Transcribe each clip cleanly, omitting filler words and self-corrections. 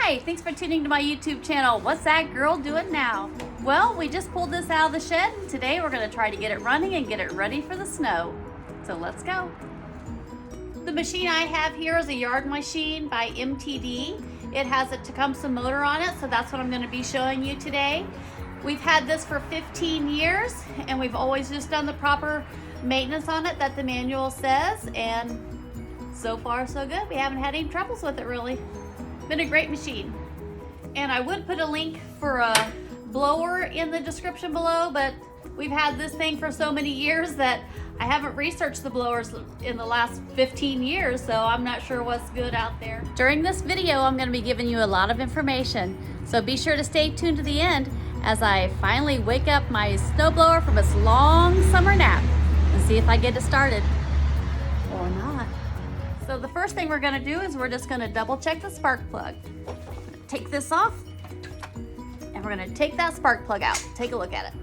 Hi, thanks for tuning to my YouTube channel. What's that girl doing now? Well, we just pulled this out of the shed and today we're going to try to get it running and get it ready for the snow. So let's go. The machine I have here is a yard machine by MTD. It has a Tecumseh motor on it, so that's what I'm going to be showing you today. We've had this for 15 years and we've always just done the proper maintenance on it that the manual says, and so far so good. We haven't had any troubles with it really. Been a great machine. And I would put a link for a blower in the description below, but we've had this thing for so many years that I haven't researched the blowers in the last 15 years, so I'm not sure what's good out there. During this video, I'm going to be giving you a lot of information, so be sure to stay tuned to the end as I finally wake up my snowblower from its long summer nap and see if I get it started or not. So the first thing we're going to do is we're just going to double check the spark plug. Take this off and we're going to take that spark plug out. Take a look at it.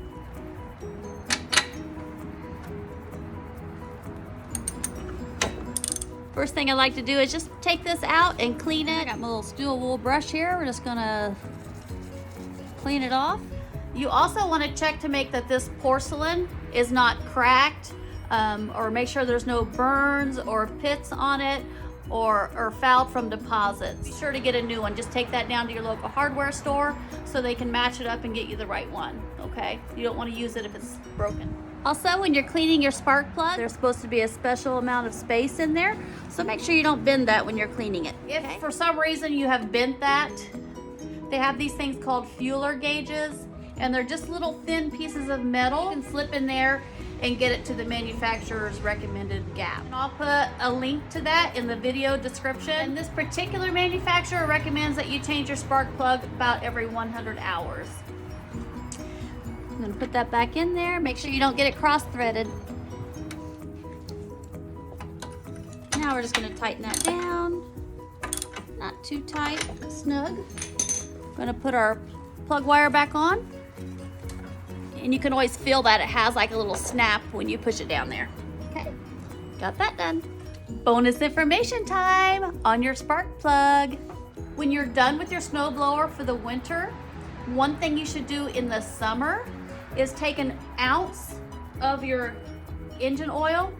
First thing I like to do is just take this out and clean it. I got my little steel wool brush here. We're just going to clean it off. You also want to check to make that this porcelain is not cracked, or make sure there's no burns or pits on it or fouled from deposits. Be sure to get a new one. Just take that down to your local hardware store so they can match it up and get you the right one, okay? You don't want to use it if it's broken. Also, when you're cleaning your spark plug, there's supposed to be a special amount of space in there, so make sure you don't bend that when you're cleaning it. If for some reason you have bent that, they have these things called fueler gauges, and they're just little thin pieces of metal. You can slip in there and get it to the manufacturer's recommended gap. And I'll put a link to that in the video description. And this particular manufacturer recommends that you change your spark plug about every 100 hours. I'm gonna put that back in there. Make sure you don't get it cross-threaded. Now we're just gonna tighten that down. Not too tight, snug. Gonna put our plug wire back on. And you can always feel that it has like a little snap when you push it down there. Okay, got that done. Bonus information time on your spark plug. When you're done with your snowblower for the winter, one thing you should do in the summer is take an ounce of your engine oil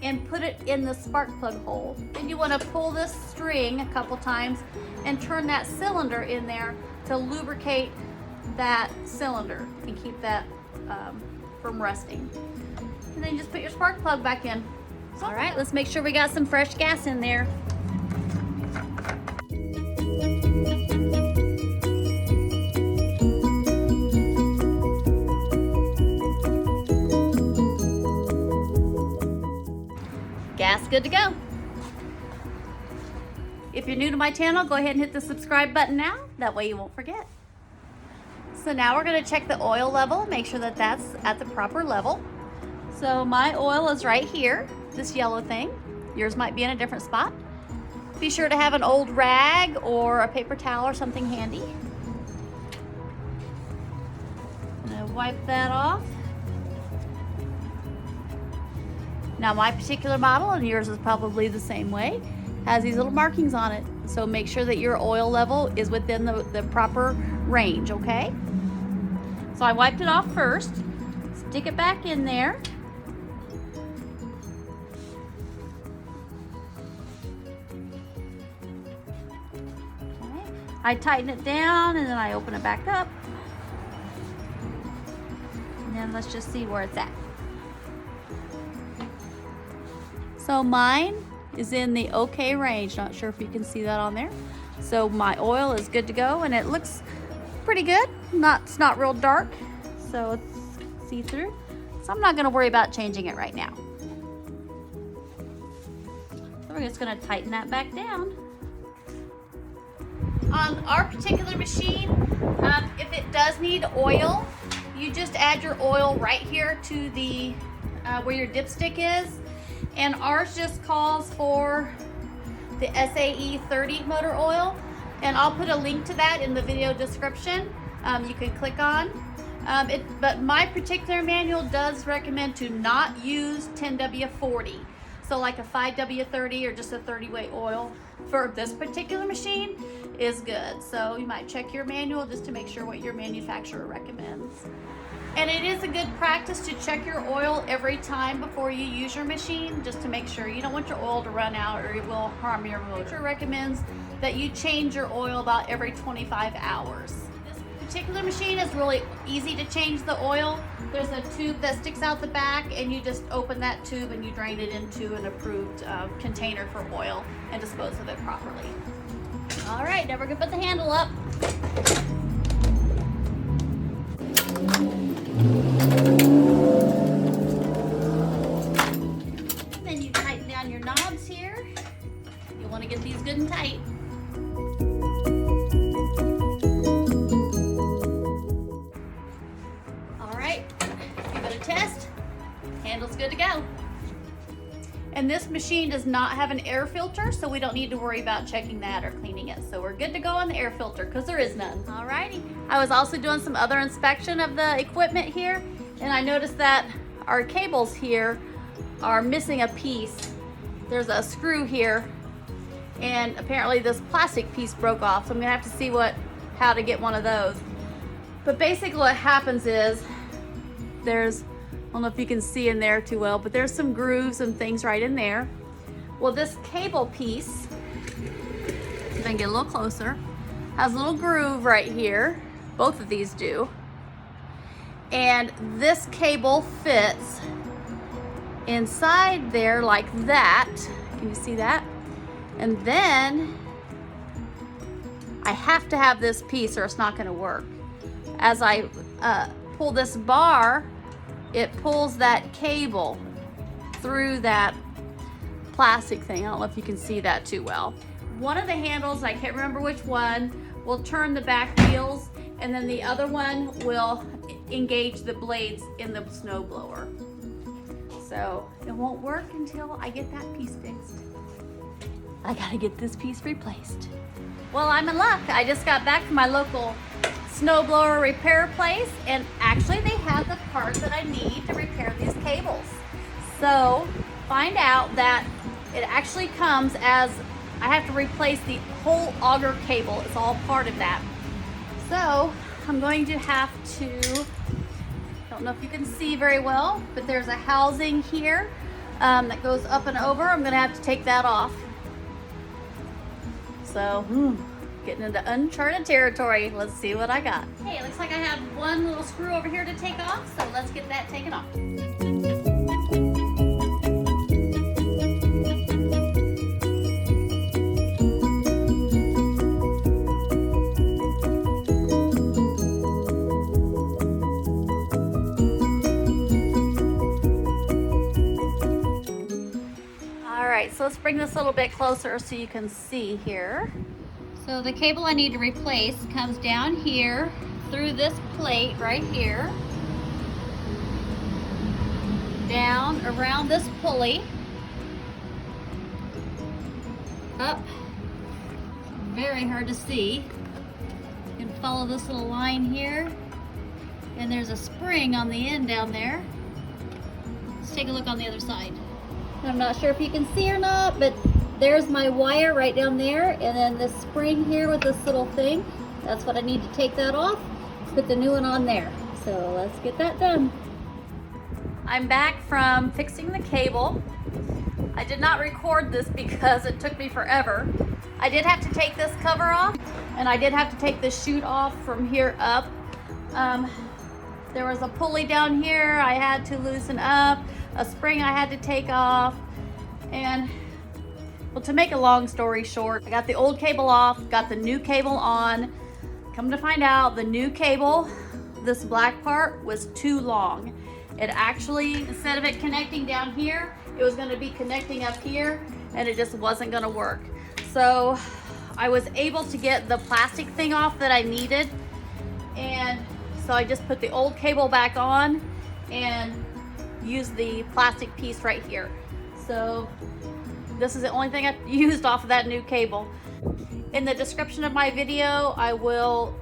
and put it in the spark plug hole. Then you want to pull this string a couple times and turn that cylinder in there to lubricate that cylinder and keep that from rusting. And then just put your spark plug back in. All right, let's make sure we got some fresh gas in there. Gas good to go. If you're new to my channel, go ahead and hit the subscribe button now. That way you won't forget. So now we're going to check the oil level, make sure that that's at the proper level. So my oil is right here, this yellow thing. Yours might be in a different spot. Be sure to have an old rag or a paper towel or something handy. I'm going to wipe that off. Now my particular model, and yours is probably the same way, has these little markings on it. So make sure that your oil level is within the proper range, okay? So I wiped it off first. Stick it back in there. Okay. I tighten it down and then I open it back up. And then let's just see where it's at. So mine is in the okay range. Not sure if you can see that on there. So my oil is good to go and it looks pretty good. It's not real dark, so it's see-through. So I'm not gonna worry about changing it right now. So we're just gonna tighten that back down. On our particular machine, if it does need oil, you just add your oil right here to the where your dipstick is. And ours just calls for the SAE 30 motor oil. And I'll put a link to that in the video description. You can click on. But my particular manual does recommend to not use 10W40. So like a 5W30 or just a 30 weight oil for this particular machine is good. So you might check your manual just to make sure what your manufacturer recommends. And it is a good practice to check your oil every time before you use your machine, just to make sure. You don't want your oil to run out or it will harm your motor. It recommends that you change your oil about every 25 hours. This particular machine is really easy to change the oil. There's a tube that sticks out the back and you just open that tube and you drain it into an approved container for oil and dispose of it properly. All right, now we're gonna put the handle up. Then you tighten down your knobs here. You want to get these good and tight. All right, give it a test. Handle's good to go. And this machine does not have an air filter, so we don't need to worry about checking that or cleaning it. So we're good to go on the air filter because there is none. Alrighty. I was also doing some other inspection of the equipment here, and I noticed that our cables here are missing a piece. There's a screw here, and apparently this plastic piece broke off, so I'm gonna have to see how to get one of those. But basically what happens is I don't know if you can see in there too well, but there's some grooves and things right in there. Well, this cable piece, if I can get a little closer, has a little groove right here. Both of these do. And this cable fits inside there like that. Can you see that? And then I have to have this piece or it's not gonna work. As I pull this bar, it pulls that cable through that plastic thing. I don't know if you can see that too well. One of the handles, I can't remember which one, will turn the back wheels, and then the other one will engage the blades in the snowblower. So it won't work until I get that piece fixed. I gotta get this piece replaced. Well, I'm in luck. I just got back from my local snowblower repair place, and actually they have the part that I need to repair these cables. So find out that it actually comes as I have to replace the whole auger cable. It's all part of that. So I'm going to have to, don't know if you can see very well, but there's a housing here that goes up and over. I'm gonna have to take that off. So getting into uncharted territory. Let's see what I got. Hey, it looks like I have one little screw over here to take off, so let's get that taken off. All right, so let's bring this a little bit closer so you can see here. So the cable I need to replace comes down here through this plate right here, down around this pulley, up, very hard to see. You can follow this little line here, and there's a spring on the end down there. Let's take a look on the other side. I'm not sure if you can see or not, but there's my wire right down there, and then this spring here with this little thing. That's what I need to take that off, put the new one on there. So let's get that done. I'm back from fixing the cable. I did not record this because it took me forever. I did have to take this cover off, and I did have to take this chute off from here up. There was a pulley down here I had to loosen up, a spring I had to take off, and well, to make a long story short, I got the old cable off, got the new cable on. Come to find out, the new cable, this black part, was too long. It actually, instead of it connecting down here, it was gonna be connecting up here, and it just wasn't gonna work. So I was able to get the plastic thing off that I needed, and so I just put the old cable back on and used the plastic piece right here. So this is the only thing I used off of that new cable. In the description of my video, I will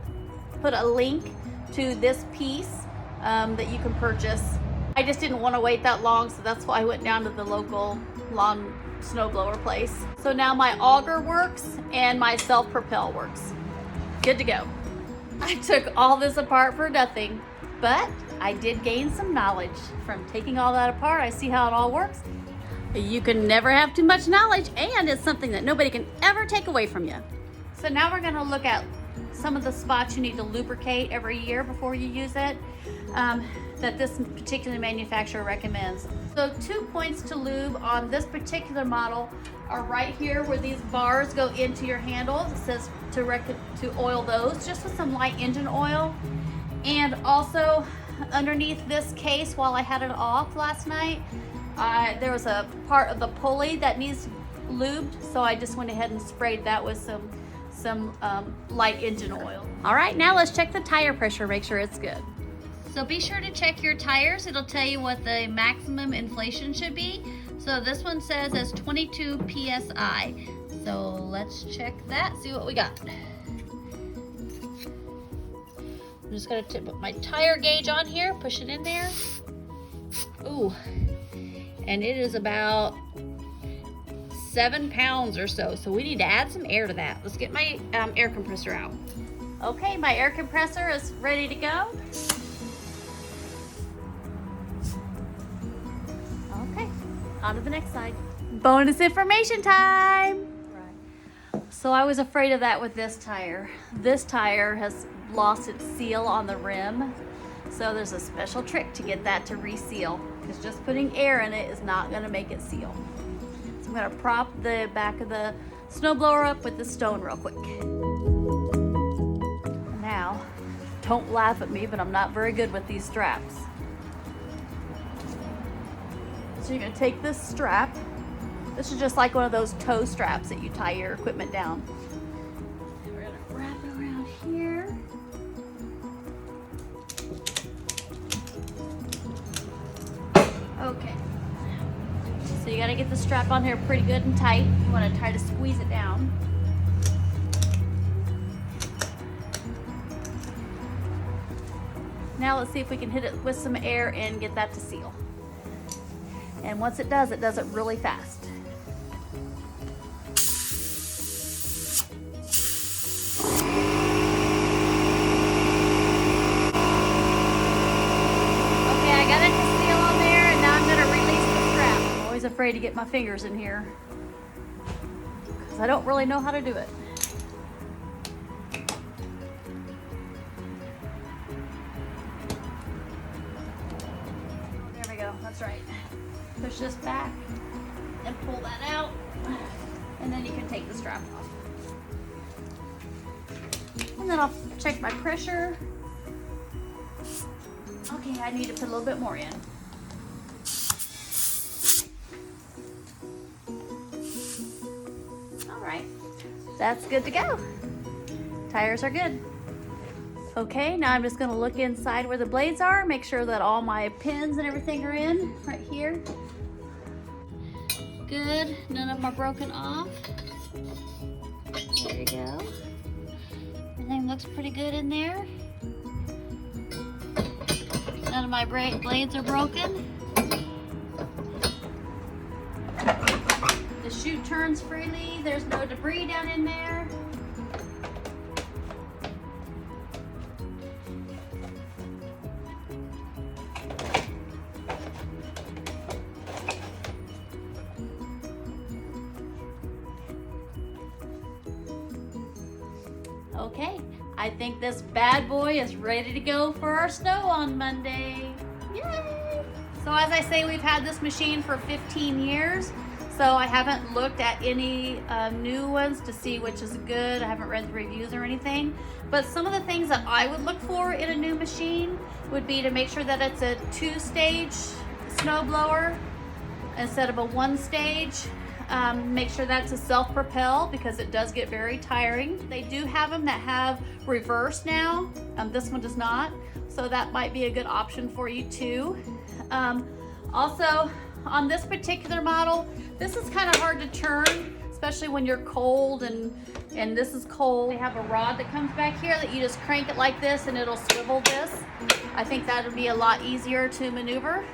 put a link to this piece that you can purchase. I just didn't want to wait that long, so that's why I went down to the local lawn snowblower place. So now my auger works and my self-propel works. Good to go. I took all this apart for nothing, but I did gain some knowledge from taking all that apart. I see how it all works. You can never have too much knowledge, and it's something that nobody can ever take away from you. So now we're gonna look at some of the spots you need to lubricate every year before you use it, that this particular manufacturer recommends. So 2 points to lube on this particular model are right here where these bars go into your handles. It says to oil those just with some light engine oil. And also underneath this case, while I had it off last night, there was a part of the pulley that needs lubed, so I just went ahead and sprayed that with some light engine oil. All right, now let's check the tire pressure, make sure it's good. So be sure to check your tires. It'll tell you what the maximum inflation should be. So this one says it's 22 PSI. So let's check that, see what we got. I'm just gonna put my tire gauge on here, push it in there. Ooh, and it is about 7 pounds or so. So we need to add some air to that. Let's get my air compressor out. Okay, my air compressor is ready to go. Okay, on to the next side. Bonus information time. So I was afraid of that with this tire. This tire has lost its seal on the rim. So there's a special trick to get that to reseal, because just putting air in it is not gonna make it seal. So I'm gonna prop the back of the snowblower up with the stone real quick. Now, don't laugh at me, but I'm not very good with these straps. So you're gonna take this strap. This is just like one of those toe straps that you tie your equipment down. And we're gonna wrap it around here. Okay. So you gotta get the strap on here pretty good and tight. You wanna try to squeeze it down. Now let's see if we can hit it with some air and get that to seal. And once it does it really fast. Okay, I got it to seal on there, and now I'm gonna release the strap. I'm always afraid to get my fingers in here, because I don't really know how to do it. There we go, that's right. Push this back and pull that out, and then you can take the strap off. And then I'll check my pressure. Okay, I need to put a little bit more in. All right, that's good to go. Tires are good. Okay, now I'm just gonna look inside where the blades are, make sure that all my pins and everything are in right here. Good, none of them are broken off. There you go. Everything looks pretty good in there. None of my blades are broken. The chute turns freely. There's no debris down in there. Okay, I think this bad boy is ready to go for our snow on Monday. Yay! So as I say, we've had this machine for 15 years, so I haven't looked at any new ones to see which is good. I haven't read the reviews or anything, but some of the things that I would look for in a new machine would be to make sure that it's a 2-stage snowblower instead of a 1-stage. Make sure that's a self-propel, because it does get very tiring. They do have them that have reverse now. This one does not, so that might be a good option for you too. Also, on this particular model, this is kind of hard to turn, especially when you're cold and this is cold. They have a rod that comes back here that you just crank it like this and it'll swivel this. I think that would be a lot easier to maneuver.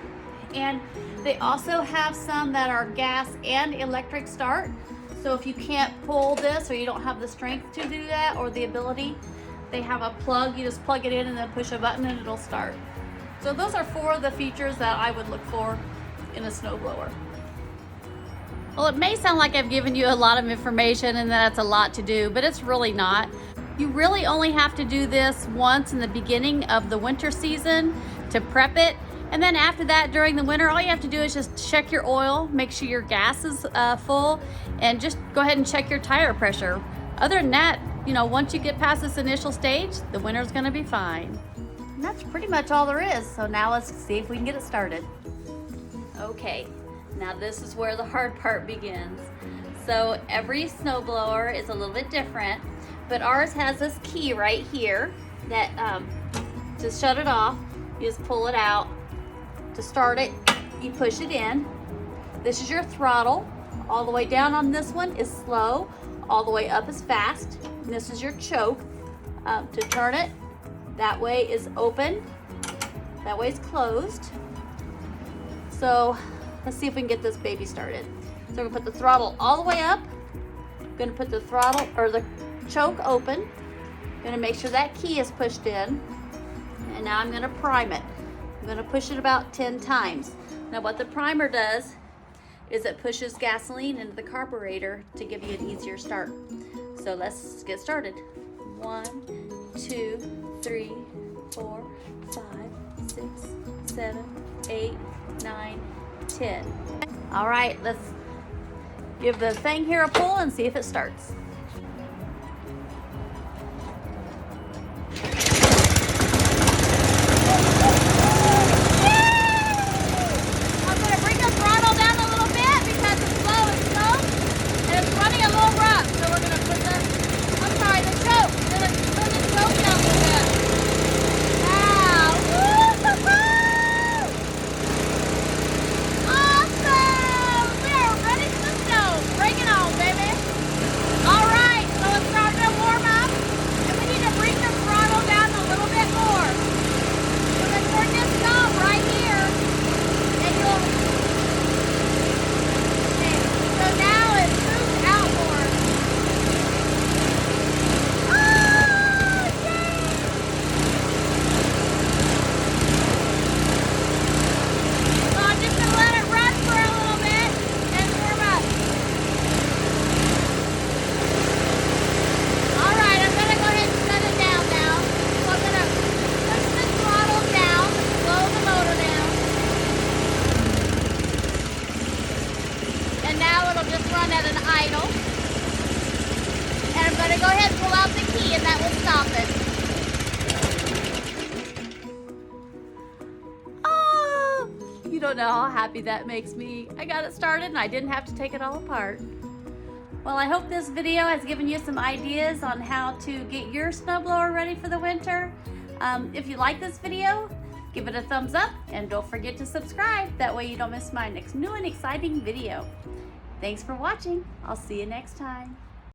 And They also have some that are gas and electric start. So if you can't pull this or you don't have the strength to do that or the ability, they have a plug. You just plug it in and then push a button and it'll start. So those are 4 of the features that I would look for in a snowblower. Well, it may sound like I've given you a lot of information and that's a lot to do, but it's really not. You really only have to do this once in the beginning of the winter season to prep it. And then after that, during the winter, all you have to do is just check your oil, make sure your gas is full, and just go ahead and check your tire pressure. Other than that, you know, once you get past this initial stage, the winter's gonna be fine. And that's pretty much all there is. So now let's see if we can get it started. Okay, now this is where the hard part begins. So every snowblower is a little bit different, but ours has this key right here that to shut it off, you just pull it out. To start it, you push it in. This is your throttle. All the way down on this one is slow. All the way up is fast. And this is your choke. To turn it, that way is open. That way is closed. So let's see if we can get this baby started. So we're gonna put the throttle all the way up. I'm gonna put the throttle or the choke open. I'm gonna make sure that key is pushed in. And now I'm gonna prime it. I'm gonna push it about 10 times. Now what the primer does is it pushes gasoline into the carburetor to give you an easier start. So let's get started. 1, 2, 3, 4, 5, 6, 7, 8, 9, 10. All right, let's give the thing here a pull and see if it starts. Go ahead and pull out the key and that will stop it. Oh, you don't know how happy that makes me. I got it started and I didn't have to take it all apart. Well, I hope this video has given you some ideas on how to get your snowblower ready for the winter. If you like this video, give it a thumbs up and don't forget to subscribe. That way you don't miss my next new and exciting video. Thanks for watching. I'll see you next time.